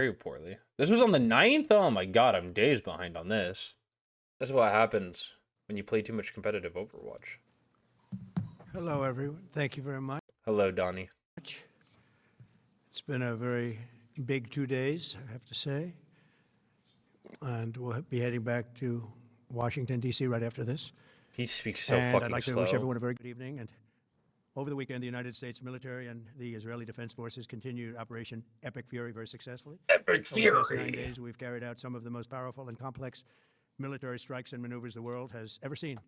very poorly. This was on the 9th? Oh my god, I'm days behind on this. This is what happens when you play too much competitive Overwatch. Hello, everyone. Thank you very much. Hello, Donnie. It's been a very big 2 days, I have to say. And we'll be heading back to Washington, D.C. right after this. He speaks so and fucking I'd like slow. to wish everyone a very good evening. And over the weekend, the United States military and the Israeli Defense Forces continued Operation Epic Fury very successfully. Epic Over the past Fury! 9 days, we've carried out some of the most powerful and complex military strikes and maneuvers the world has ever seen.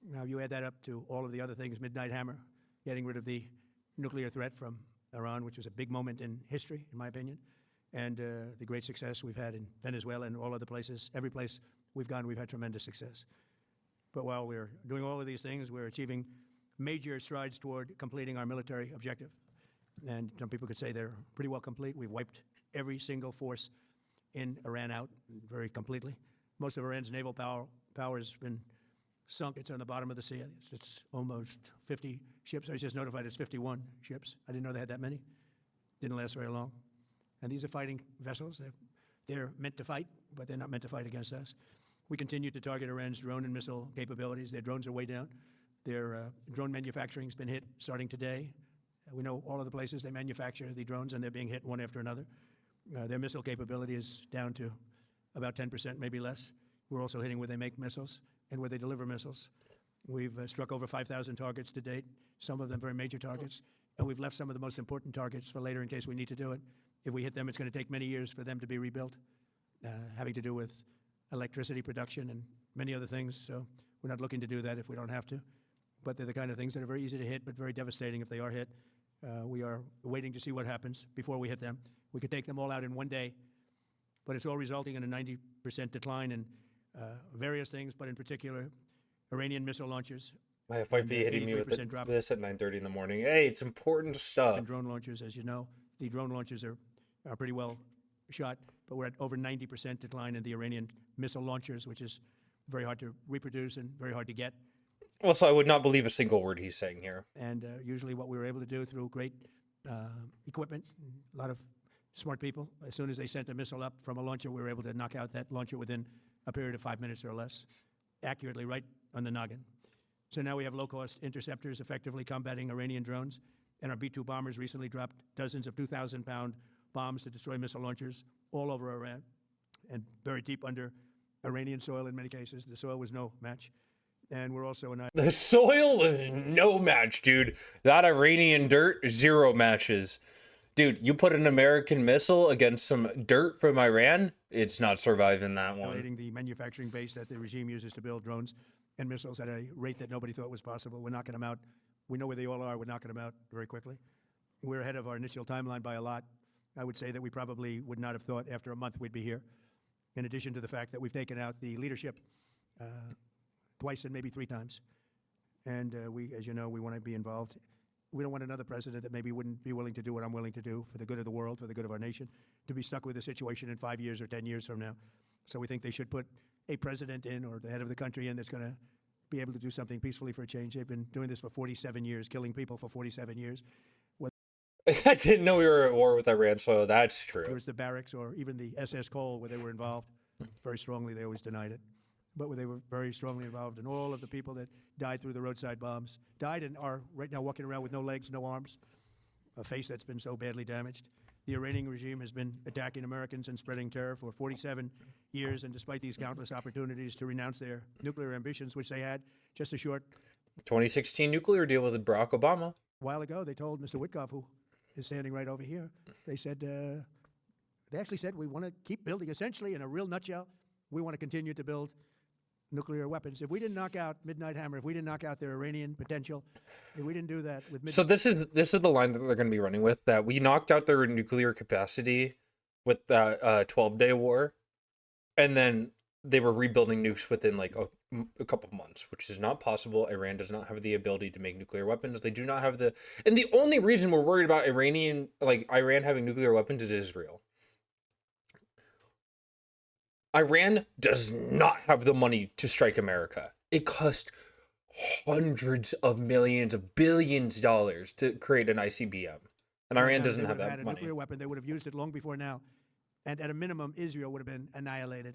Now, you add that up to all of the other things, Midnight Hammer, getting rid of the nuclear threat from Iran, which was a big moment in history, in my opinion, and the great success we've had in Venezuela and all other places. Every place we've gone, we've had tremendous success. But while we're doing all of these things, we're achieving major strides toward completing our military objective. And some people could say they're pretty well complete. We've wiped every single force in Iran out very completely. Most of Iran's naval power has been sunk. It's on the bottom of the sea. It's almost 50 ships. I was just notified it's 51 ships. I didn't know they had that many. Didn't last very long. And these are fighting vessels. They're meant to fight, but they're not meant to fight against us. We continue to target Iran's drone and missile capabilities. Their drones are way down. Their drone manufacturing's been hit starting today. We know all of the places they manufacture the drones, and they're being hit one after another. Their missile capability is down to about 10%, maybe less. We're also hitting where they make missiles and where they deliver missiles. We've struck over 5,000 targets to date, some of them very major targets, and we've left some of the most important targets for later in case we need to do it. If we hit them, it's going to take many years for them to be rebuilt, having to do with electricity production and many other things. So we're not looking to do that if we don't have to. But they're the kind of things that are very easy to hit, but very devastating if they are hit. We are waiting to see what happens before we hit them. We could take them all out in one day, but it's all resulting in a 90% decline in various things, but in particular, Iranian missile launchers. My might be hitting me with this at 9:30 in the morning. Hey, it's important stuff. And drone launchers, as you know, the drone launchers are pretty well shot, but we're at over 90% decline in the Iranian missile launchers, which is very hard to reproduce and very hard to get. Also, I would not believe a single word he's saying here. And usually what we were able to do through great equipment, a lot of smart people, as soon as they sent a missile up from a launcher, we were able to knock out that launcher within a period of 5 minutes or less, accurately right on the noggin. So now we have low-cost interceptors effectively combating Iranian drones, and our B-2 bombers recently dropped dozens of 2,000-pound bombs to destroy missile launchers all over Iran and very deep under Iranian soil in many cases. The soil was no match. And we're also the soil was no match, dude. That Iranian dirt, zero matches. Dude, you put an American missile against some dirt from Iran, it's not surviving that one. The manufacturing base that the regime uses to build drones and missiles at a rate that nobody thought was possible. We're knocking them out. We know where they all are. We're knocking them out very quickly. We're ahead of our initial timeline by a lot. I would say that we probably would not have thought after a month we'd be here. In addition to the fact that we've taken out the leadership twice and maybe 3 times. And we, as you know, we want to be involved. We don't want another president that maybe wouldn't be willing to do what I'm willing to do for the good of the world, for the good of our nation, to be stuck with a situation in 5 years or 10 years from now. So we think they should put a president in, or the head of the country in, that's going to be able to do something peacefully for a change. They've been doing this for 47 years, killing people for 47 years. I didn't know we were at war with Iran, so that's true. It was the barracks or even the SS Cole where they were involved. Very strongly, they always denied it. But they were very strongly involved in all of the people that died through the roadside bombs, died and are right now walking around with no legs, no arms, a face that's been so badly damaged. The Iranian regime has been attacking Americans and spreading terror for 47 years, and despite these countless opportunities to renounce their nuclear ambitions, which they had just a short 2016 nuclear deal with Barack Obama. A while ago, they told Mr. Witkoff, who is standing right over here, they said, they actually said, we want to keep building, essentially, in a real nutshell, we want to continue to build nuclear weapons. If we didn't knock out Midnight Hammer, if we didn't knock out their Iranian potential, if we didn't do that with Midnight... So this is the line that they're going to be running with, that we knocked out their nuclear capacity with that 12-day war, and then they were rebuilding nukes within like a couple months, which is not possible. Iran does not have the ability to make nuclear weapons. They do not have the... And the only reason we're worried about Iran having nuclear weapons is Israel. Iran does not have the money to strike America. It cost hundreds of millions of billions of dollars to create an ICBM. And Iran doesn't have that money. Nuclear weapon, they would have used it long before now. and at a minimum, Israel would have been annihilated.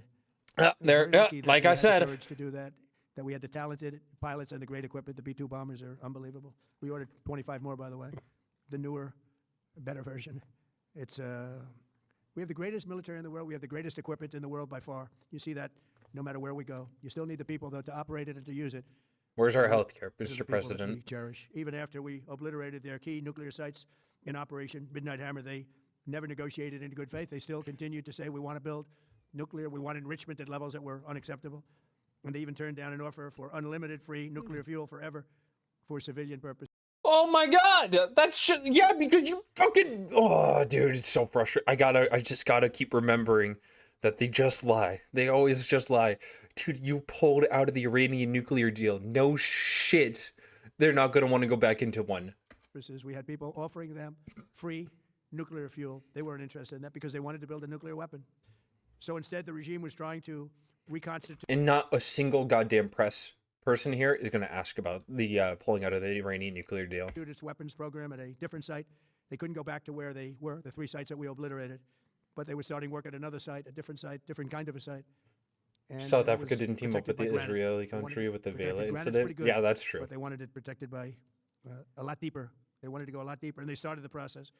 There, Very lucky that like we I had the said, courage to do that. That we had the talented pilots and the great equipment. The B-2 bombers are unbelievable. We ordered 25 more, by the way. The newer, better version. It's we have the greatest military in the world. We have the greatest equipment in the world by far. You see that no matter where we go. You still need the people, though, to operate it and to use it. where's our health care, Those are Mr. the people that we President? cherish. Even after we obliterated their key nuclear sites in Operation Midnight Hammer, they never negotiated in good faith. They still continued to say, we want to build nuclear. We want enrichment at levels that were unacceptable. And they even turned down an offer for unlimited free nuclear fuel forever for civilian purposes. Oh my God, that's just, yeah, because you fucking, oh, dude, it's so frustrating. I just gotta keep remembering that they just lie. They always just lie. Dude, you pulled out of the Iranian nuclear deal. No shit. They're not gonna want to go back into one. We had people offering them free nuclear fuel. They weren't interested in that because they wanted to build a nuclear weapon. So instead, the regime was trying to reconstitute. And not a single goddamn press person here is gonna ask about the pulling out of the Iranian nuclear deal. Its weapons program at a different site. They couldn't go back to where they were, the 3 sites that we obliterated, but they were starting work at another site, a different site, different kind of a site. And South that Africa was didn't team up protected with the by granite. Israeli They wanted country with the protected. Vela Granite's incident. pretty good, Yeah, that's true. But they wanted it protected by a lot deeper. They wanted to go a lot deeper, and they started the process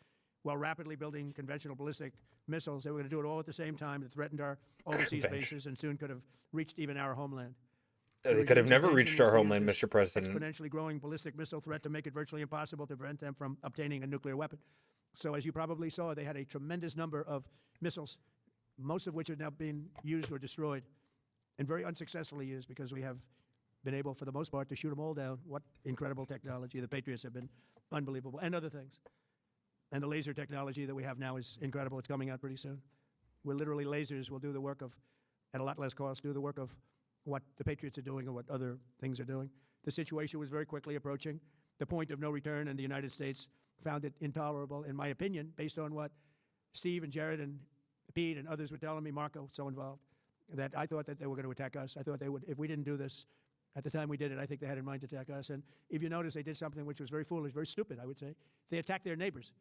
while rapidly building conventional ballistic missiles. They were going to do it all at the same time. That threatened our overseas bases and soon could have reached even our homeland. They could have regime's never intention reached was our to use homeland, this Mr. President. exponentially growing ballistic missile threat to make it virtually impossible to prevent them from obtaining a nuclear weapon. So as you probably saw, they had a tremendous number of missiles, most of which have now been used or destroyed, and very unsuccessfully used because we have been able, for the most part, to shoot them all down. What incredible technology. The Patriots have been unbelievable, and other things. And the laser technology that we have now is incredible. It's coming out pretty soon. Where literally lasers will do the work of, at a lot less cost, do the work of what the Patriots are doing or what other things are doing. The situation was very quickly approaching the point of no return, and the United States found it intolerable, in my opinion, based on what Steve and Jared and Pete and others were telling me, Marco, so involved, that I thought that they were going to attack us. I thought they would, if we didn't do this, at the time we did it, I think they had in mind to attack us. And if you notice, they did something which was very foolish, very stupid, I would say. They attacked their neighbors.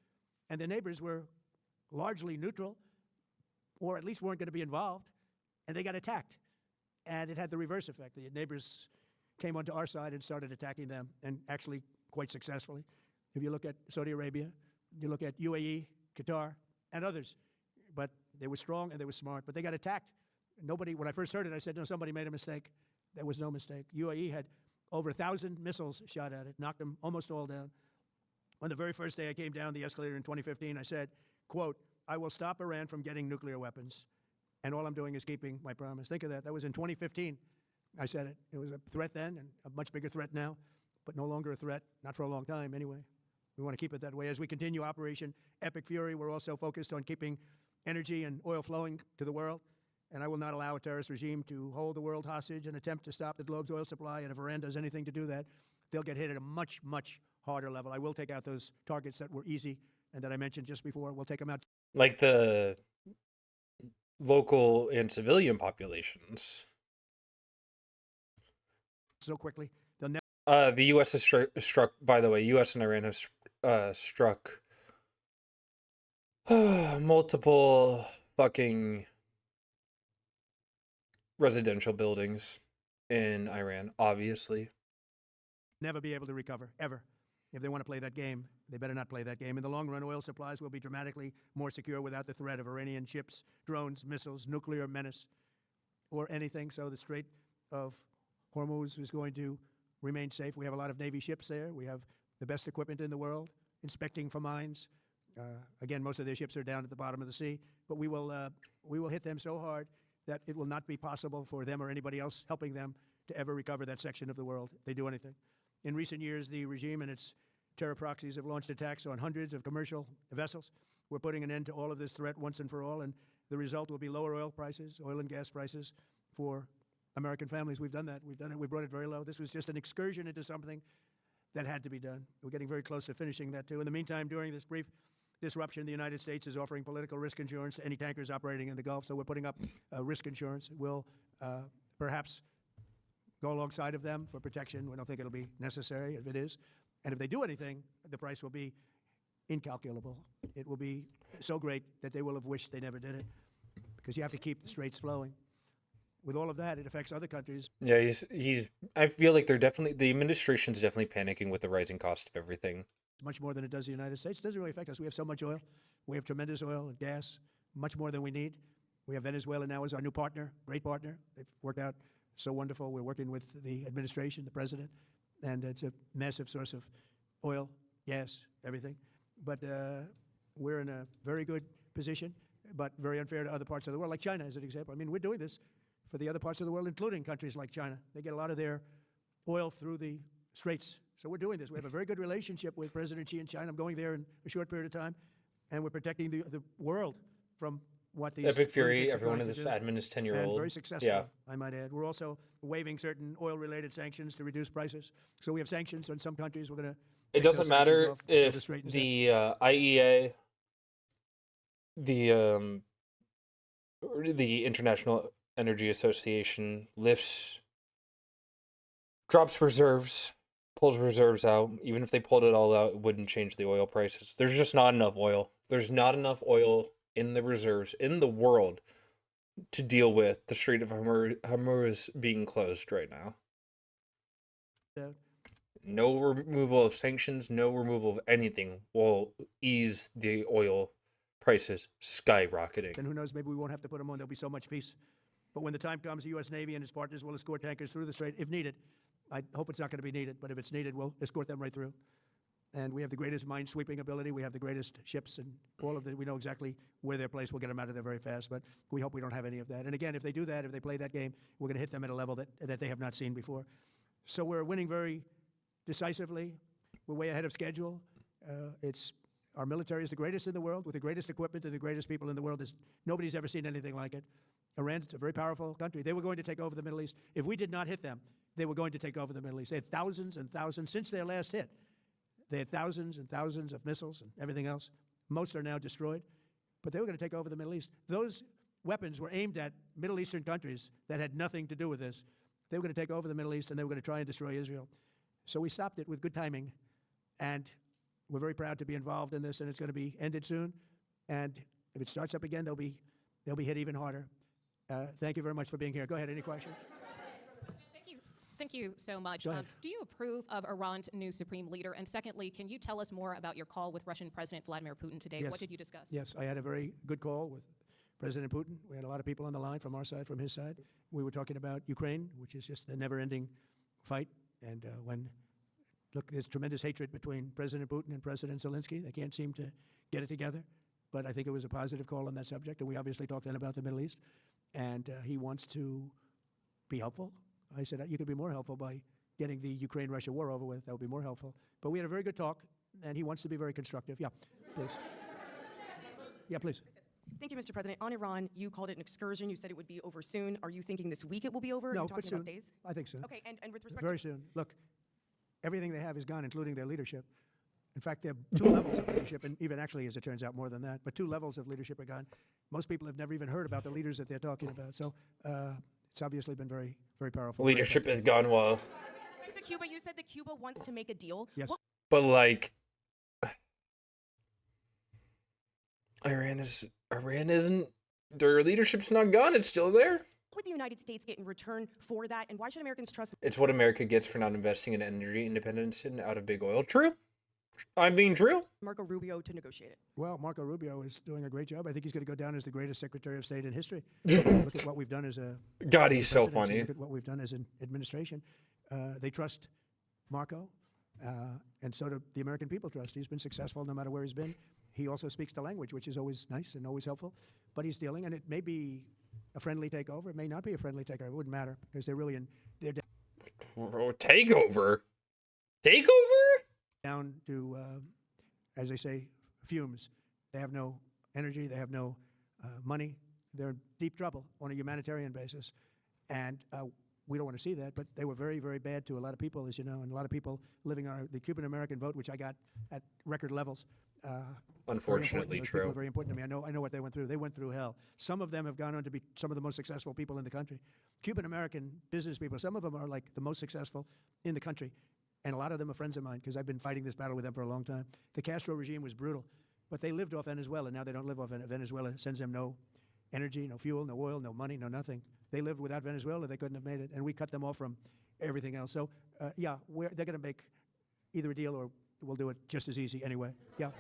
And their neighbors were largely neutral, or at least weren't going to be involved, and they got attacked. And it had the reverse effect. The neighbors came onto our side and started attacking them, and actually quite successfully. If you look at Saudi Arabia, you look at UAE, Qatar, and others. But they were strong and they were smart, but they got attacked. Nobody, when I first heard it, I said, no, somebody made a mistake. There was no mistake. UAE had over 1,000 missiles shot at it, knocked them almost all down. On the very first day I came down the escalator in 2015, I said, quote, I will stop Iran from getting nuclear weapons. And all I'm doing is keeping my promise. Think of that. That was in 2015. I said it. It was a threat then and a much bigger threat now, but no longer a threat, not for a long time anyway. We want to keep it that way. As we continue Operation Epic Fury, we're also focused on keeping energy and oil flowing to the world. And I will not allow a terrorist regime to hold the world hostage and attempt to stop the globe's oil supply. And if Iran does anything to do that, they'll get hit at a much, much harder level. I will take out those targets that were easy and that I mentioned just before. We'll take them out. Like the local and civilian populations. So quickly. They'll never. The U.S. has struck, by the way, U.S. and Iran have struck multiple fucking residential buildings in Iran, obviously. Never be able to recover, ever. If they want to play that game, they better not play that game. In the long run, oil supplies will be dramatically more secure without the threat of Iranian ships, drones, missiles, nuclear menace, or anything. So the Strait of Hormuz is going to remain safe. We have a lot of Navy ships there. We have the best equipment in the world, inspecting for mines. Again, most of their ships are down at the bottom of the sea. But we will hit them so hard that it will not be possible for them or anybody else helping them to ever recover that section of the world if they do anything. In recent years, the regime and its terror proxies have launched attacks on hundreds of commercial vessels. We're putting an end to all of this threat once and for all, and the result will be lower oil prices, oil and gas prices for American families. We've done that. We've done it. We brought it very low. This was just an excursion into something that had to be done. We're getting very close to finishing that, too. In the meantime, during this brief disruption, the United States is offering political risk insurance to any tankers operating in the Gulf, so we're putting up risk insurance. We'll perhaps go alongside of them for protection. We don't think it'll be necessary if it is. And if they do anything, the price will be incalculable. It will be so great that they will have wished they never did it. because you have to keep the straits flowing. With all of that, it affects other countries. Yeah, he's. I feel like the administration's definitely panicking with the rising cost of everything. Much more than it does the United States. It doesn't really affect us. We have so much oil. We have tremendous oil and gas, much more than we need. We have Venezuela now as our new partner, great partner. They've worked out so wonderful. We're working with the administration, the president, and it's a massive source of oil, gas, everything. But we're in a very good position, but very unfair to other parts of the world, like China as an example. I mean, we're doing this for the other parts of the world, including countries like China. They get a lot of their oil through the straits. So we're doing this. We have a very good relationship with President Xi in China. I'm going there in a short period of time, and we're protecting the world from what these Epic Fury, lunatics are everyone in going this to do. admin is 10-year And old. very successful, Yeah. I might add. We're also waiving certain oil-related sanctions to reduce prices. So we have sanctions on some countries. We're going to. It doesn't matter if the IEA, the International Energy Association, drops reserves, pulls reserves out. Even if they pulled it all out, it wouldn't change the oil prices. There's just not enough oil. There's not enough oil in the reserves in the world to deal with the Strait of Hormuz being closed right now. No removal of sanctions, no removal of anything will ease the oil prices skyrocketing. And who knows, maybe we won't have to put them on. There'll be so much peace. But when the time comes, the U.S. Navy and its partners will escort tankers through the strait if needed. I hope it's not going to be needed, but if it's needed, we'll escort them right through. And we have the greatest mine-sweeping ability. We have the greatest ships and all of it. We know exactly where they're placed. We'll get them out of there very fast, but we hope we don't have any of that. And again, if they do that, if they play that game, we're going to hit them at a level that they have not seen before. So we're winning very decisively. We're way ahead of schedule. Our military is the greatest in the world, with the greatest equipment and the greatest people in the world. Nobody's ever seen anything like it. Iran's a very powerful country. They were going to take over the Middle East. If we did not hit them, they were going to take over the Middle East. They had thousands and thousands since their last hit. They had thousands and thousands of missiles and everything else. Most are now destroyed, but they were going to take over the Middle East. Those weapons were aimed at Middle Eastern countries that had nothing to do with this. They were going to take over the Middle East, and they were going to try and destroy Israel. So we stopped it with good timing, and we're very proud to be involved in this, and it's going to be ended soon. And if it starts up again, they'll be hit even harder. Thank you very much for being here. Go ahead, any questions? Thank you so much. Go ahead. Do you approve of Iran's new supreme leader? And secondly, can you tell us more about your call with Russian President Vladimir Putin today? Yes. What did you discuss? Yes, I had a very good call with President Putin. We had a lot of people on the line from our side, from his side. We were talking about Ukraine, which is just a never-ending fight. And look, there's tremendous hatred between President Putin and President Zelensky. They can't seem to get it together. But I think it was a positive call on that subject. And we obviously talked then about the Middle East. And he wants to be helpful. I said, you could be more helpful by getting the Ukraine-Russia war over with. That would be more helpful. But we had a very good talk, and he wants to be very constructive. Yeah, please. Yeah, please. Thank you, Mr. President. On Iran, you called it an excursion. You said it would be over soon. Are you thinking this week it will be over? Are No, you but talking soon. about days? I think so. Okay, and with respect Very to soon. Look, everything they have is gone, including their leadership. In fact, there are two levels of leadership, and even actually, as it turns out, more than that. But two levels of leadership are gone. Most people have never even heard about the leaders that they're talking about. So it's obviously been very, very powerful. Leadership has gone well. to Cuba, you said that Cuba wants to make a deal. Yes. What But like Iran isn't, their leadership's not gone, it's still there. would the United States get in return for that? And why should Americans trust It's what America gets for not investing in energy independence and out of big oil. True. I'm being true. Marco Rubio to negotiate it? Well, Marco Rubio is doing a great job. I think he's going to go down as the greatest Secretary of State in history. Look at what we've done as a God, he's so presidency. funny. Look at what we've done as an administration. They trust Marco, and so do the American people trust. He's been successful no matter where he's been. He also speaks the language, which is always nice and always helpful. But he's dealing, and it may be a friendly takeover. It may not be a friendly takeover. It wouldn't matter because they're really Takeover? Takeover? down to, as they say, fumes. They have no energy. They have no money. They're in deep trouble on a humanitarian basis. And we don't want to see that, but they were very, very bad to a lot of people, as you know, and a lot of people living on the Cuban-American vote, which I got at record levels. Unfortunately Those people true. are very important to me. I know what they went through. They went through hell. Some of them have gone on to be some of the most successful people in the country. Cuban-American business people, some of them are like the most successful in the country. And a lot of them are friends of mine because I've been fighting this battle with them for a long time. The Castro regime was brutal, but they lived off Venezuela. Now they don't live off Venezuela. Sends them no energy, no fuel, no oil, no money, no nothing. They lived without Venezuela. They couldn't have made it. And we cut them off from everything else. So, yeah, they're going to make either a deal or we'll do it just as easy anyway. Yeah.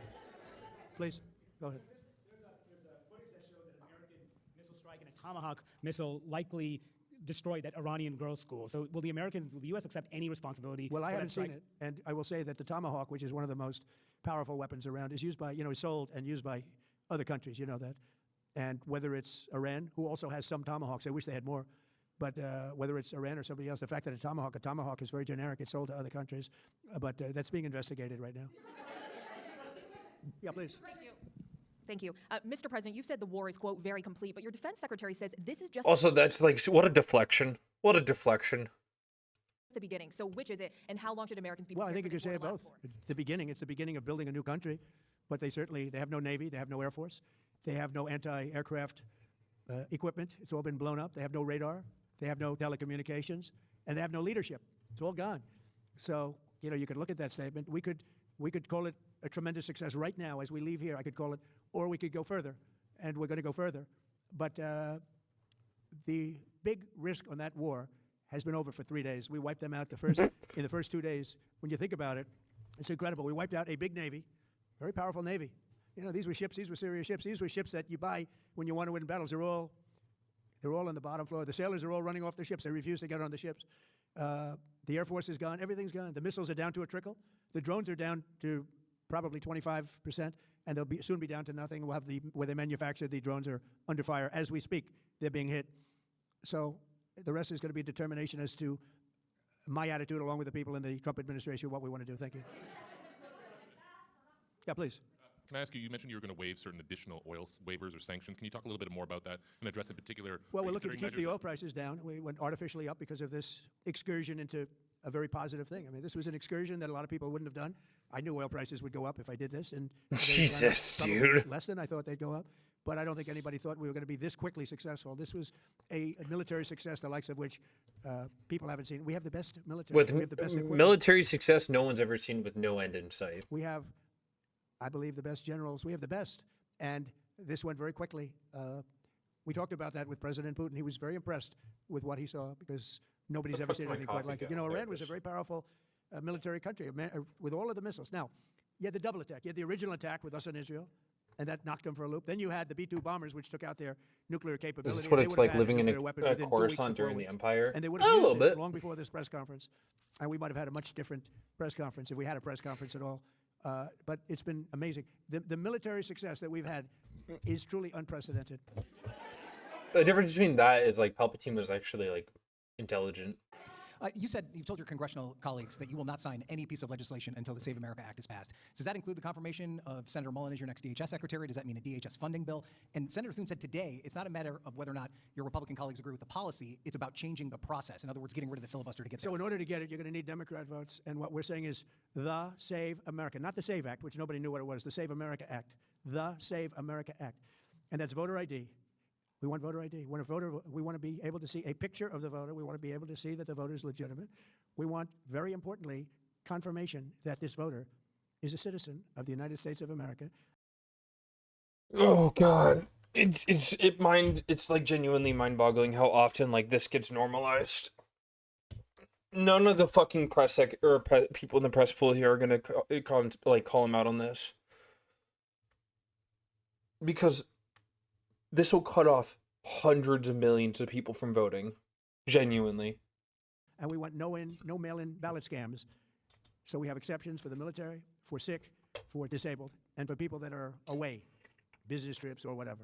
Please, go ahead. There's footage that shows that an American missile strike and a Tomahawk missile likely destroyed that Iranian girls' school. So will the U.S. accept any responsibility? Well, I for that haven't seen strike? it, and I will say that the Tomahawk, which is one of the most powerful weapons around, is used by, is sold and used by other countries, you know that. And whether it's Iran, who also has some Tomahawks, I wish they had more, but whether it's Iran or somebody else, the fact that a Tomahawk is very generic, it's sold to other countries, but that's being investigated right now. Yeah, please. Thank you. Mr. President, you've said the war is, quote, very complete, but your defense secretary says this is just Also, that's like, what a deflection. What a deflection. the beginning. So which is it, and how long should Americans be Well, I prepared think you for could this say war it to both. last for? It's the beginning of building a new country, but they have no Navy, they have no Air Force, they have no anti-aircraft equipment. It's all been blown up. They have no radar, they have no telecommunications, and they have no leadership. It's all gone. So, you could look at that statement. We could call it a tremendous success right now as we leave here. I could call it, or we could go further, and we're going to go further. But the big risk on that war has been over for 3 days. We wiped them out in the first 2 days. When you think about it, it's incredible. We wiped out a big Navy, very powerful Navy. These were ships. These were serious ships. These were ships that you buy when you want to win battles. They're all on the bottom floor. The sailors are all running off their ships. They refuse to get on the ships. The Air Force is gone. Everything's gone. The missiles are down to a trickle. The drones are down to probably 25%, and they'll soon be down to nothing. We'll have where they manufacture the drones are under fire as we speak. They're being hit. So the rest is going to be determination as to my attitude, along with the people in the Trump administration, what we want to do. Thank you. Yeah, please. Can I ask you, you mentioned you were going to waive certain additional oil waivers or sanctions. Can you talk a little bit more about that and address in particular? Well, are we're you looking to considering keep the measures oil prices down. We went artificially up because of this excursion into a very positive thing. I mean, this was an excursion that a lot of people wouldn't have done. I knew oil prices would go up if I did this, and they've gone up Jesus, probably dude. less than I thought they'd go up. But I don't think anybody thought we were going to be this quickly successful. This was a military success, the likes of which people haven't seen. We have the best military. With we have the best equipment. military success no one's ever seen with no end in sight. We have, I believe, the best generals. We have the best. And this went very quickly. We talked about that with President Putin. He was very impressed with what he saw because nobody's ever That's seen my anything quite coffee like it. down Iran was a very powerful military country with all of the missiles. Now, you had the double attack. You had the original attack with us in Israel, and that knocked them for a loop. Then you had the B-2 bombers, which took out their nuclear capability. This is what They it's would like have had living in nuclear weapon a within 2 weeks to Coruscant 4 during the weeks. Empire. And they would A have little used it bit. long before this press conference. And we might have had a much different press conference if we had a press conference at all. But it's been amazing. The military success that we've had is truly unprecedented. The difference between that is like Palpatine was actually like intelligent. You've told your congressional colleagues that you will not sign any piece of legislation until the Save America Act is passed. Does that include the confirmation of Senator Mullen as your next DHS secretary? Does that mean a DHS funding bill? And Senator Thune said today it's not a matter of whether or not your Republican colleagues agree with the policy. It's about changing the process. In other words, getting rid of the filibuster to get there. So in order to get it, you're going to need Democrat votes. And what we're saying is the Save America, not the SAVE Act, which nobody knew what it was, the Save America Act. The Save America Act. And that's voter ID. We want voter ID. We want to be able to see a picture of the voter. We want to be able to see that the voter is legitimate. We want, very importantly, confirmation that this voter is a citizen of the United States of America. Oh God, it's like genuinely mind-boggling how often like this gets normalized. None of the fucking people in the press pool here are gonna call him out on this, because this will cut off hundreds of millions of people from voting, genuinely. And we want no mail-in ballot scams. So we have exceptions for the military, for sick, for disabled, and for people that are away, business trips or whatever.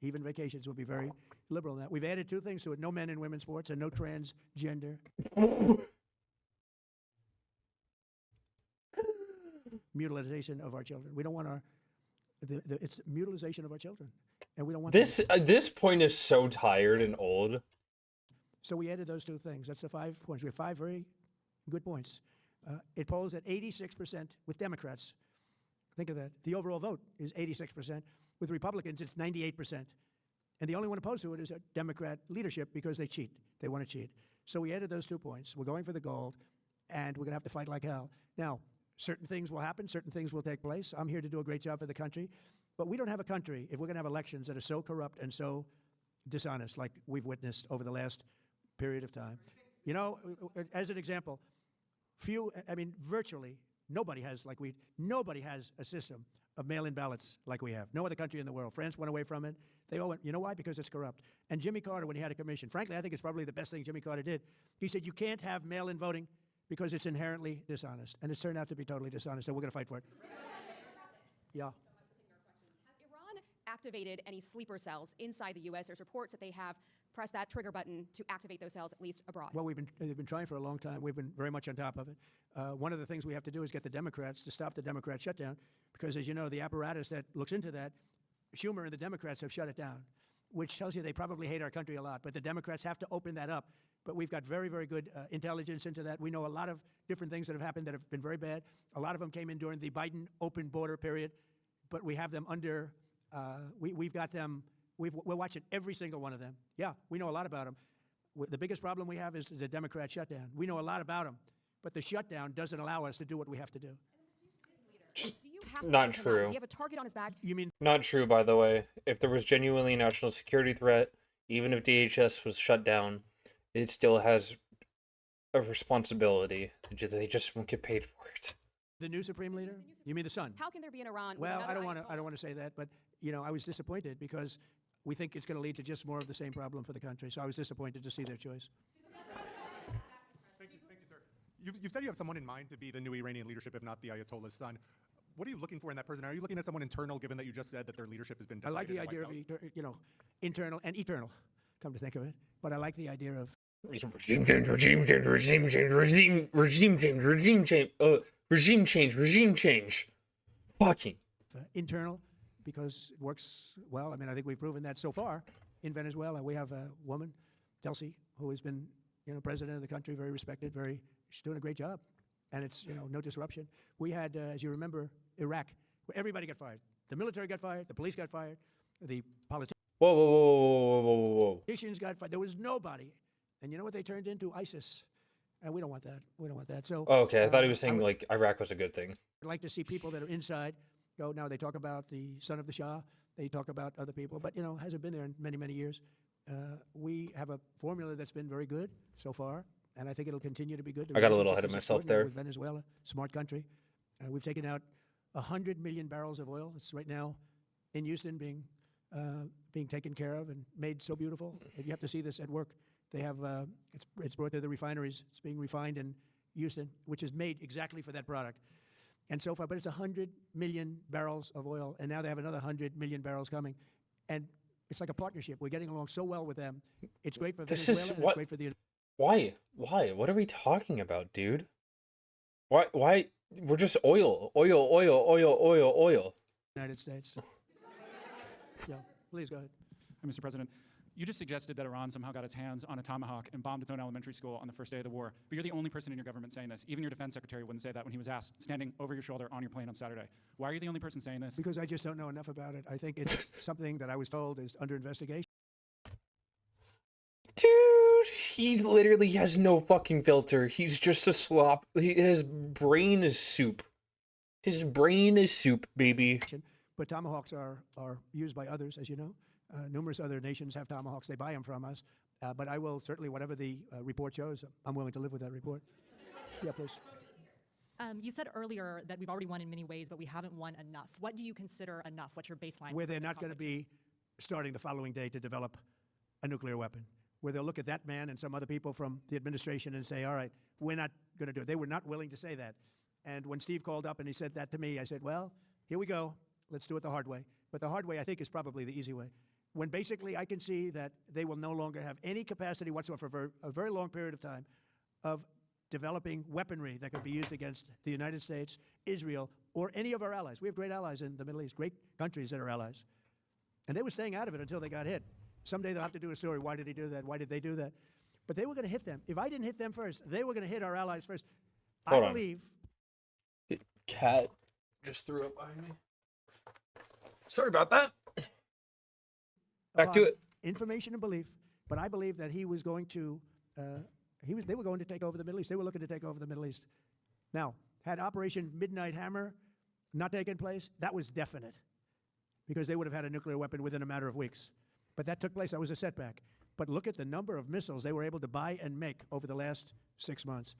Even vacations will be very liberal in that. We've added 2 things to it: no men in women's sports and no transgender. Mutilization of our children. We don't want it's mutilization of our children, and we don't want This that. this point is so tired and old. So we added those 2 things. That's the 5 points. We have 5 very good points. It polls at 86% with Democrats. Think of that. The overall vote is 86%. With Republicans, it's 98%. And the only one opposed to it is a Democrat leadership because they cheat. They want to cheat. So we added those 2 points. We're going for the gold, and we're going to have to fight like hell. Now, certain things will happen. Certain things will take place. I'm here to do a great job for the country. But we don't have a country if we're going to have elections that are so corrupt and so dishonest like we've witnessed over the last period of time. You know, as an example, virtually nobody has a system of mail-in ballots like we have. No other country in the world. France went away from it. They all went, you know why? Because it's corrupt. And Jimmy Carter, when he had a commission, frankly, I think it's probably the best thing Jimmy Carter did. He said, you can't have mail-in voting because it's inherently dishonest. And it's turned out to be totally dishonest, so we're going to fight for it. Yeah. Has Iran activated any sleeper cells inside the U.S.? There's reports that they have pressed that trigger button to activate those cells, at least abroad. Well, they've been trying for a long time. We've been very much on top of it. One of the things we have to do is get the Democrats to stop the Democrat shutdown, because, as you know, the apparatus that looks into that, Schumer and the Democrats have shut it down, which tells you they probably hate our country a lot. But the Democrats have to open that up. But we've got very, very good intelligence into that. We know a lot of different things that have happened that have been very bad. A lot of them came in during the Biden open border period, but we have them under, we've got them, we're watching every single one of them. Yeah, we know a lot about them. The biggest problem we have is the Democrat shutdown. We know a lot about them, but the shutdown doesn't allow us to do what we have to do. Do you have to Not take him out? true. Does he have a target on his back? You mean Not true, by the way. If there was genuinely a national security threat, even if DHS was shut down, it still has a responsibility. They just won't get paid for it. the new supreme leader? You mean the son? How can there be in Iran? with Well, another I don't Ayatollah? want to say that, but you know, I was disappointed because we think it's going to lead to just more of the same problem for the country. So I was disappointed to see their choice. Thank you, sir. You've said you have someone in mind to be the new Iranian leadership, if not the Ayatollah's son. What are you looking for in that person? Are you looking at someone internal, given that you just said that their leadership has been I decided like the and idea of wiped out? internal and eternal. Come to think of it, but I like the idea of Regime change, regime change, regime change, regime change, regime change, regime change, regime change. Fucking. internal because it works well. I mean, I think we've proven that so far in Venezuela. We have a woman, Delcy, who has been, president of the country, very respected, she's doing a great job. And it's, no disruption. We had, as you remember, Iraq, where everybody got fired. The military got fired, the police got fired, the politicians Whoa, whoa, whoa, whoa, whoa, whoa, whoa. got fired. There was nobody. And you know what they turned into? ISIS. And we don't want that. We don't want that. So Oh, okay, I thought he was I saying would like Iraq was a good thing. like to see people that are inside go. Now they talk about the son of the Shah. They talk about other people, but hasn't been there in many, many years. We have a formula that's been very good so far, and I think it'll continue to be good. The I got a little relationship ahead of is myself extraordinary there. With Venezuela, smart country. We've taken out 100 million barrels of oil. It's right now in Houston being taken care of and made so beautiful. You have to see this at work. They have it's brought to the refineries. It's being refined in Houston, which is made exactly for that product. And so far, but it's 100 million barrels of oil, and now they have another 100 million barrels coming. And it's like a partnership. We're getting along so well with them. It's great for This Venezuela, is and what- it's great for the Why? Why? What are we talking about, dude? Why? We're just oil. United States. Yeah, please go ahead. Mr. President, you just suggested that Iran somehow got its hands on a Tomahawk and bombed its own elementary school on the first day of the war. But you're the only person in your government saying this. Even your defense secretary wouldn't say that when he was asked, standing over your shoulder on your plane on Saturday. Why are you the only person saying this? Because I just don't know enough about it. I think it's something that I was told is under investigation. Dude, he literally has no fucking filter. He's just a slop. His brain is soup. His brain is soup, baby. But tomahawks are used by others, as you know. Numerous other nations have tomahawks. They buy them from us. But I will certainly, whatever the report shows, I'm willing to live with that report. Yeah, please. You said earlier that we've already won in many ways, but we haven't won enough. What do you consider enough? What's your baseline? Where for they're this not going to conflict? be starting the following day to develop a nuclear weapon. Where they'll look at that man and some other people from the administration and say, all right, we're not going to do it. They were not willing to say that. And when Steve called up and he said that to me, I said, well, here we go. Let's do it the hard way. But the hard way, I think, is probably the easy way. When basically I can see that they will no longer have any capacity whatsoever for a very long period of time of developing weaponry that could be used against the United States, Israel, or any of our allies. We have great allies in the Middle East, great countries that are allies. And they were staying out of it until they got hit. Someday they'll have to do a story. Why did he do that? Why did they do that? But they were going to hit them. If I didn't hit them first, they were going to hit our allies first. Hold I on. believe. Cat just threw up behind me. Sorry about that. Back to upon it. Information and belief, but I believe that he was going to. They were going to take over the Middle East. They were looking to take over the Middle East. Now, had Operation Midnight Hammer not taken place, that was definite, because they would have had a nuclear weapon within a matter of weeks. But that took place. That was a setback. But look at the number of missiles they were able to buy and make over the last 6 months.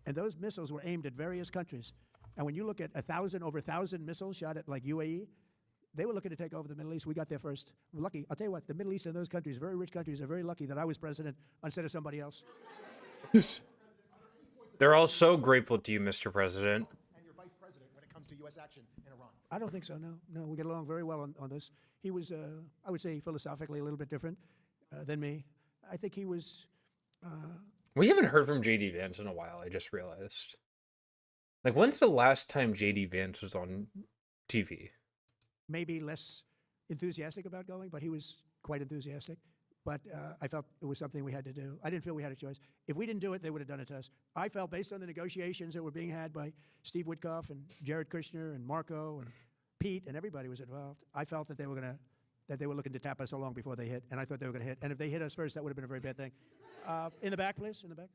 And those missiles were aimed at various countries. And when you look at over 1,000 missiles shot at like UAE, they were looking to take over the Middle East. We got there first. We're lucky. I'll tell you what, the Middle East and those countries, very rich countries, are very lucky that I was president instead of somebody else. They're all so grateful to you, Mr. President. And your vice president when it comes to U.S. action in Iran. I don't think so, no. No, we get along very well on this. He was, I would say, philosophically a little bit different than me. I think he was... We haven't heard from J.D. Vance in a while, I just realized. Like, when's the last time J.D. Vance was on TV? maybe less enthusiastic about going, but he was quite enthusiastic. But I felt it was something we had to do. I didn't feel we had a choice. If we didn't do it, they would have done it to us. I felt, based on the negotiations that were being had by Steve Witkoff and Jared Kushner and Marco and Pete, and everybody was involved, I felt that they were looking to tap us along before they hit, and I thought they were going to hit. And if they hit us first, that would have been a very bad thing. In the back, please, in the back.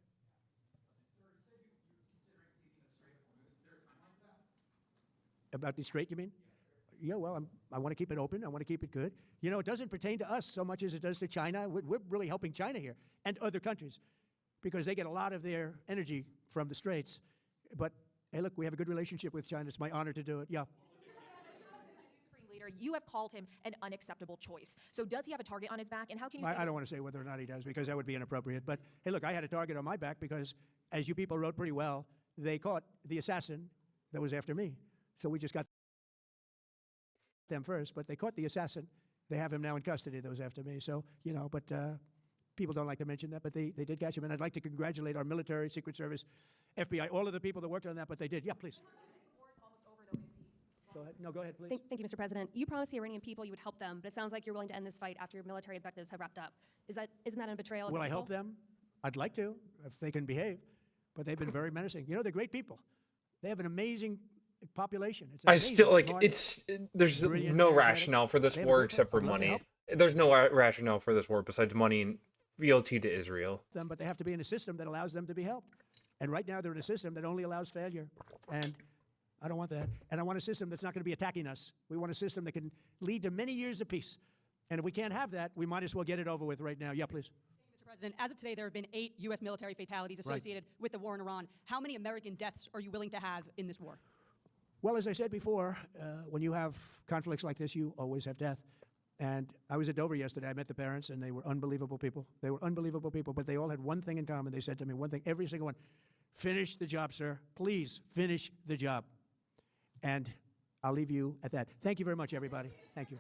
About the Strait, you mean? Yeah, well, I want to keep it open. I want to keep it good. You know, it doesn't pertain to us so much as it does to China. We're really helping China here and other countries because they get a lot of their energy from the Straits. But, hey, look, we have a good relationship with China. It's my honor to do it. Yeah. Supreme Leader, you have called him an unacceptable choice. So does he have a target on his back? And how can you say I don't want to say whether or not he does because that would be inappropriate. But, hey, look, I had a target on my back because, as you people wrote pretty well, they caught the assassin that was after me. So we just got them first, but they caught the assassin. They have him now in custody, those after me. So, you know, but people don't like to mention that, but they did catch him. And I'd like to congratulate our military, Secret Service, FBI, all of the people that worked on that, but they did. Yeah, please. Go ahead. No, go ahead, please. Thank you, Mr. President. You promised the Iranian people you would help them, but it sounds like you're willing to end this fight after your military objectives have wrapped up. Isn't that a betrayal of Will the I people? help them? I'd like to, if they can behave. But they've been very menacing. You know, they're great people. They have an amazing population. It's I amazing, still, like, smart, there's brilliant, no charismatic. rationale for this They have a war great except for I'd love to money. help There's no rationale for this war besides money and fealty to Israel. them, but they have to be in a system that allows them to be helped. And right now they're in a system that only allows failure. And I don't want that. And I want a system that's not going to be attacking us. We want a system that can lead to many years of peace. And if we can't have that, we might as well get it over with right now. Yeah, please. Mr. President, as of today, there have been 8 U.S. military fatalities associated with the war in Iran. How many American deaths are you willing to have in this war? Well, as I said before, when you have conflicts like this, you always have death. And I was at Dover yesterday. I met the parents, and they were unbelievable people. They were unbelievable people, but they all had one thing in common. They said to me one thing, every single one: finish the job, sir. Please finish the job. And I'll leave you at that. Thank you very much, everybody. Thank you.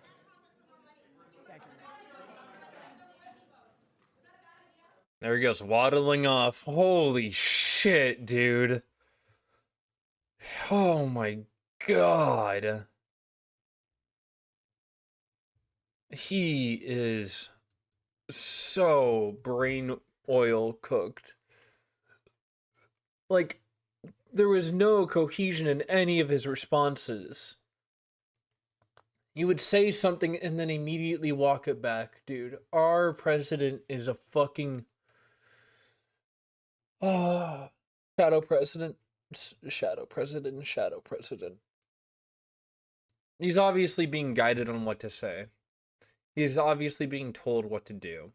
Thank you. There he goes, waddling off. Holy shit, dude. Oh my god. He is so brain oil cooked. Like, there was no cohesion in any of his responses. You would say something and then immediately walk it back, dude. Our president is a fucking... shadow president. Shadow president. Shadow president. He's obviously being guided on what to say. He's obviously being told what to do.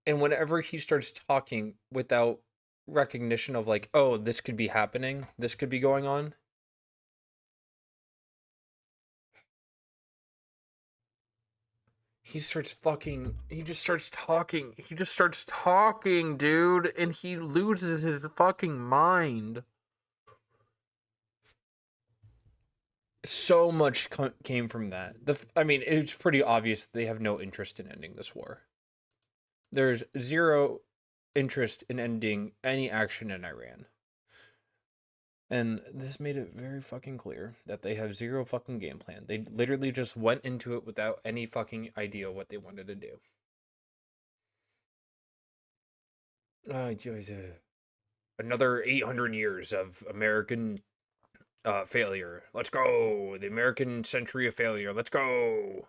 And whenever he starts talking without recognition of, like, oh, this could be happening, this could be going on, he just starts talking, dude, and he loses his fucking mind. So much came from that. I mean, it's pretty obvious that they have no interest in ending this war. There's zero interest in ending any action in Iran. And this made it very fucking clear that they have zero fucking game plan. They literally just went into it without any fucking idea what they wanted to do. Another 800 years of American failure. Let's go. The American century of failure. Let's go.